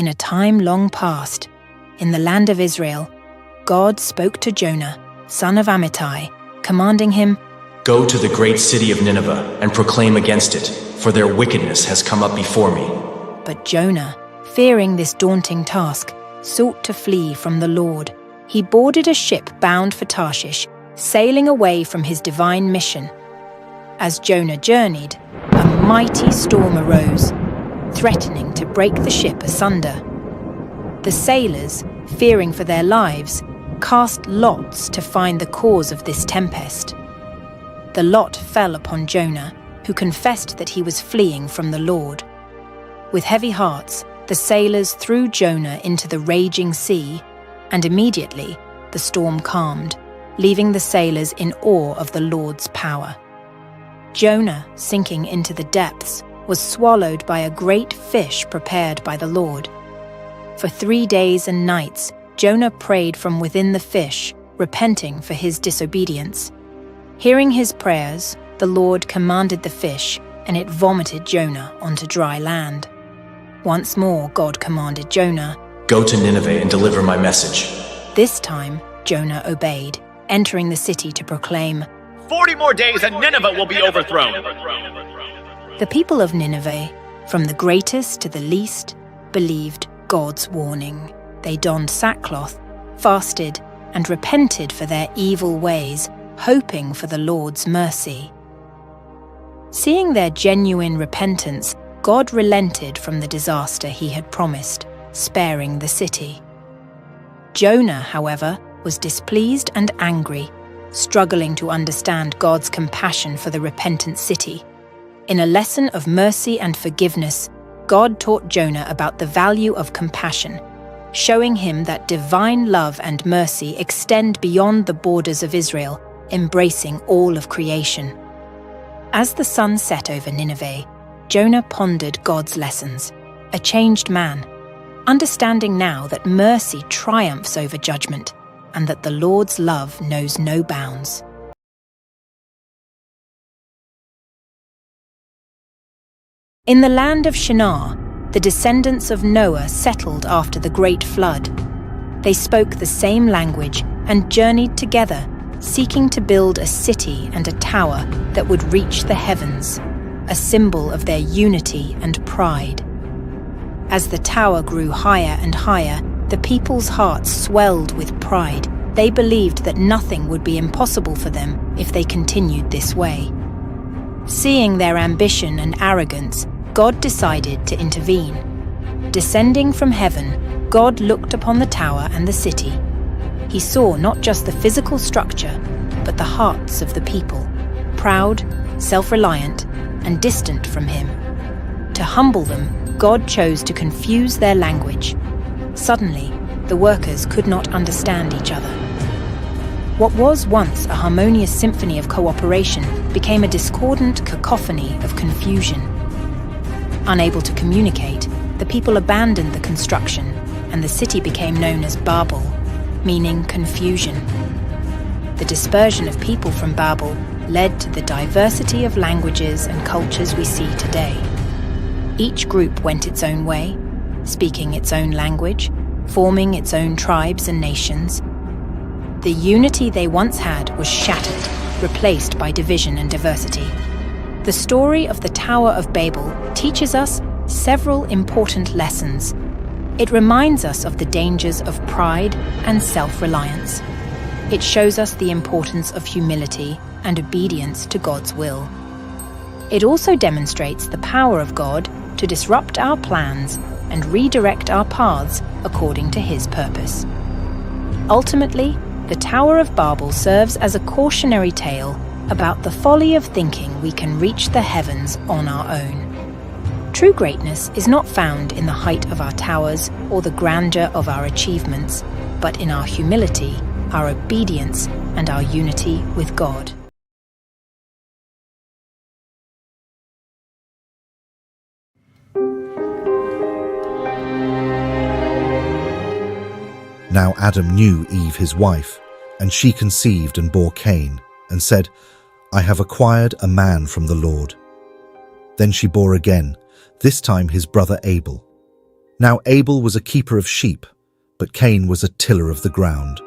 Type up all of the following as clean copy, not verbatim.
In a time long past, in the land of Israel, God spoke to Jonah, son of Amittai, commanding him, "Go to the great city of Nineveh and proclaim against it, for their wickedness has come up before me." But Jonah, fearing this daunting task, sought to flee from the Lord. He boarded a ship bound for Tarshish, sailing away from his divine mission. As Jonah journeyed, a mighty storm arose, threatening to break the ship asunder. The sailors, fearing for their lives, cast lots to find the cause of this tempest. The lot fell upon Jonah, who confessed that he was fleeing from the Lord. With heavy hearts, the sailors threw Jonah into the raging sea, and immediately the storm calmed, leaving the sailors in awe of the Lord's power. Jonah, sinking into the depths, was swallowed by a great fish prepared by the Lord. For 3 days and nights, Jonah prayed from within the fish, repenting for his disobedience. Hearing his prayers, the Lord commanded the fish, and it vomited Jonah onto dry land. Once more, God commanded Jonah, "Go to Nineveh and deliver my message." This time, Jonah obeyed, entering the city to proclaim, 40 more days and Nineveh will be overthrown. The people of Nineveh, from the greatest to the least, believed God's warning. They donned sackcloth, fasted, and repented for their evil ways, hoping for the Lord's mercy. Seeing their genuine repentance, God relented from the disaster he had promised, sparing the city. Jonah, however, was displeased and angry, struggling to understand God's compassion for the repentant city. In a lesson of mercy and forgiveness, God taught Jonah about the value of compassion, showing him that divine love and mercy extend beyond the borders of Israel, embracing all of creation. As the sun set over Nineveh, Jonah pondered God's lessons, a changed man, understanding now that mercy triumphs over judgment and that the Lord's love knows no bounds. In the land of Shinar, the descendants of Noah settled after the great flood. They spoke the same language and journeyed together, seeking to build a city and a tower that would reach the heavens, a symbol of their unity and pride. As the tower grew higher and higher, the people's hearts swelled with pride. They believed that nothing would be impossible for them if they continued this way. Seeing their ambition and arrogance, God decided to intervene. Descending from heaven, God looked upon the tower and the city. He saw not just the physical structure, but the hearts of the people, proud, self-reliant, and distant from him. To humble them, God chose to confuse their language. Suddenly, the workers could not understand each other. What was once a harmonious symphony of cooperation became a discordant cacophony of confusion. Unable to communicate, the people abandoned the construction, and the city became known as Babel, meaning confusion. The dispersion of people from Babel led to the diversity of languages and cultures we see today. Each group went its own way, speaking its own language, forming its own tribes and nations. The unity they once had was shattered, replaced by division and diversity. The story of the Tower of Babel teaches us several important lessons. It reminds us of the dangers of pride and self-reliance. It shows us the importance of humility and obedience to God's will. It also demonstrates the power of God to disrupt our plans and redirect our paths according to His purpose. Ultimately, the Tower of Babel serves as a cautionary tale about the folly of thinking we can reach the heavens on our own. True greatness is not found in the height of our towers or the grandeur of our achievements, but in our humility, our obedience, and our unity with God. Now Adam knew Eve his wife, and she conceived and bore Cain, and said, I have acquired a man from the Lord. Then she bore again, this time his brother Abel. Now Abel was a keeper of sheep, but Cain was a tiller of the ground.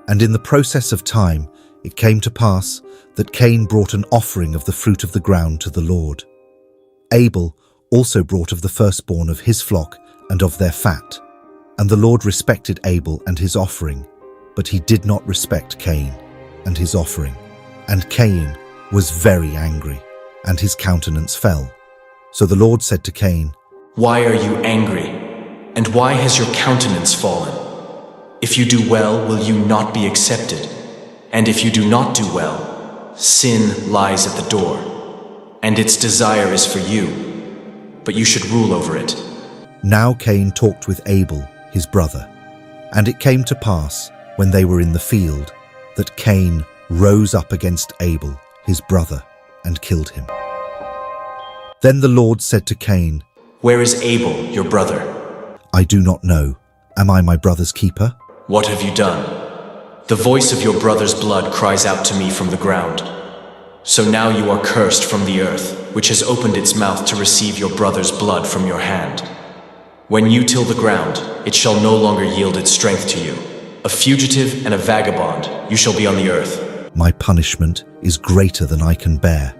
And in the process of time, it came to pass that Cain brought an offering of the fruit of the ground to the Lord. Abel also brought of the firstborn of his flock and of their fat. And the Lord respected Abel and his offering, but he did not respect Cain and his offering. And Cain was very angry, and his countenance fell. So the Lord said to Cain, Why are you angry? And why has your countenance fallen? If you do well, will you not be accepted? And if you do not do well, sin lies at the door, and its desire is for you, but you should rule over it. Now Cain talked with Abel, his brother. And it came to pass, when they were in the field, that Cain rose up against Abel, his brother, and killed him. Then the Lord said to Cain, Where is Abel, your brother? I do not know. Am I my brother's keeper? What have you done? The voice of your brother's blood cries out to me from the ground. So now you are cursed from the earth, which has opened its mouth to receive your brother's blood from your hand. When you till the ground, it shall no longer yield its strength to you. A fugitive and a vagabond, you shall be on the earth. My punishment is greater than I can bear.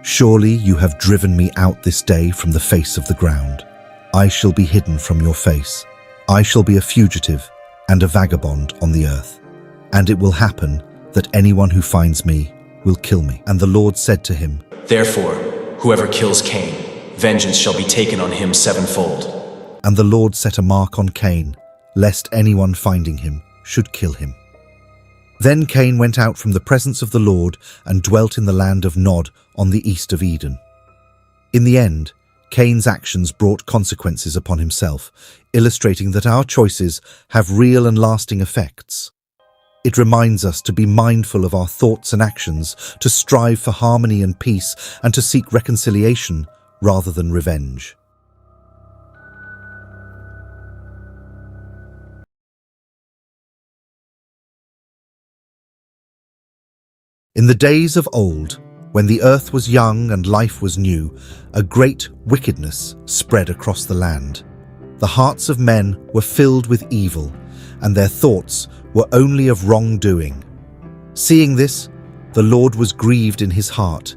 Surely you have driven me out this day from the face of the ground. I shall be hidden from your face. I shall be a fugitive and a vagabond on the earth. And it will happen that anyone who finds me will kill me. And the Lord said to him, Therefore, whoever kills Cain, vengeance shall be taken on him sevenfold. And the Lord set a mark on Cain, lest anyone finding him should kill him. Then Cain went out from the presence of the Lord and dwelt in the land of Nod on the east of Eden. In the end, Cain's actions brought consequences upon himself, illustrating that our choices have real and lasting effects. It reminds us to be mindful of our thoughts and actions, to strive for harmony and peace, and to seek reconciliation rather than revenge. In the days of old, when the earth was young and life was new, a great wickedness spread across the land. The hearts of men were filled with evil, and their thoughts were only of wrongdoing. Seeing this, the Lord was grieved in his heart.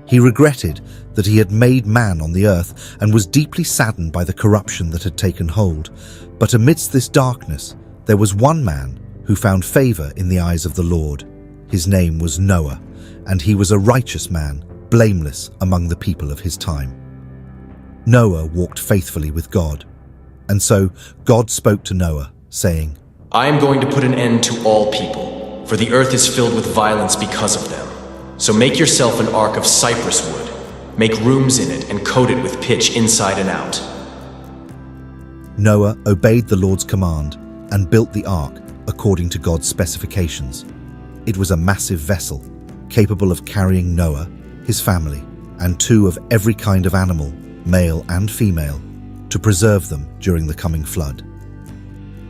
He regretted that he had made man on the earth and was deeply saddened by the corruption that had taken hold. But amidst this darkness, there was one man who found favor in the eyes of the Lord. His name was Noah, and he was a righteous man, blameless among the people of his time. Noah walked faithfully with God. And so God spoke to Noah, saying, I am going to put an end to all people, for the earth is filled with violence because of them. So make yourself an ark of cypress wood. Make rooms in it and coat it with pitch inside and out. Noah obeyed the Lord's command and built the ark according to God's specifications. It was a massive vessel, capable of carrying Noah, his family, and 2 of every kind of animal, male and female, to preserve them during the coming flood.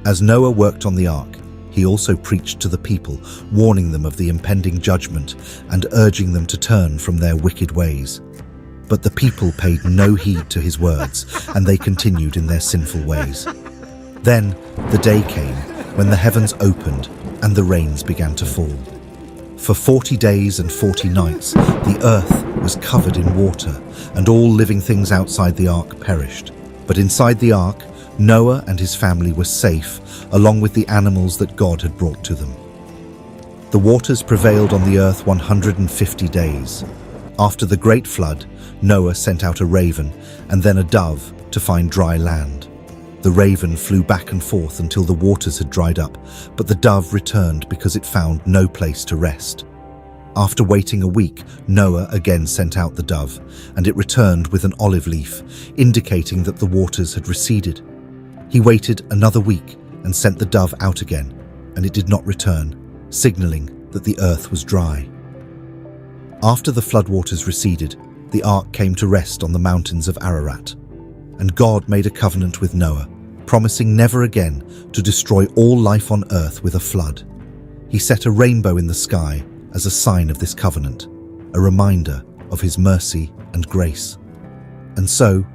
As Noah worked on the ark, he also preached to the people, warning them of the impending judgment and urging them to turn from their wicked ways. But the people paid no heed to his words, and they continued in their sinful ways. Then the day came when the heavens opened and the rains began to fall. For 40 days and 40 nights, the earth was covered in water, and all living things outside the ark perished. But inside the ark, Noah and his family were safe, along with the animals that God had brought to them. The waters prevailed on the earth 150 days. After the great flood, Noah sent out a raven and then a dove to find dry land. The raven flew back and forth until the waters had dried up, but the dove returned because it found no place to rest. After waiting a week, Noah again sent out the dove, and it returned with an olive leaf, indicating that the waters had receded. He waited another week and sent the dove out again, and it did not return, signaling that the earth was dry. After the floodwaters receded, the ark came to rest on the mountains of Ararat, and God made a covenant with Noah, promising never again to destroy all life on earth with a flood. He set a rainbow in the sky as a sign of this covenant, a reminder of his mercy and grace. And so,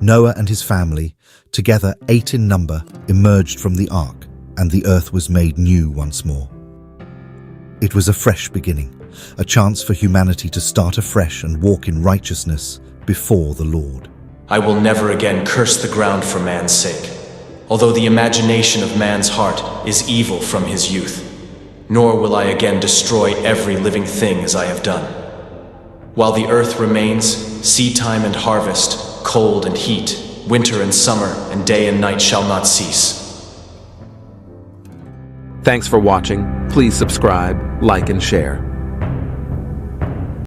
Noah and his family, together 8 in number, emerged from the ark, and the earth was made new once more. It was a fresh beginning, a chance for humanity to start afresh and walk in righteousness before the Lord. I will never again curse the ground for man's sake, although the imagination of man's heart is evil from his youth. Nor will I again destroy every living thing as I have done. While the earth remains, seedtime and harvest, cold and heat, winter and summer, and day and night shall not cease. Thanks for watching. Please subscribe, like, and share.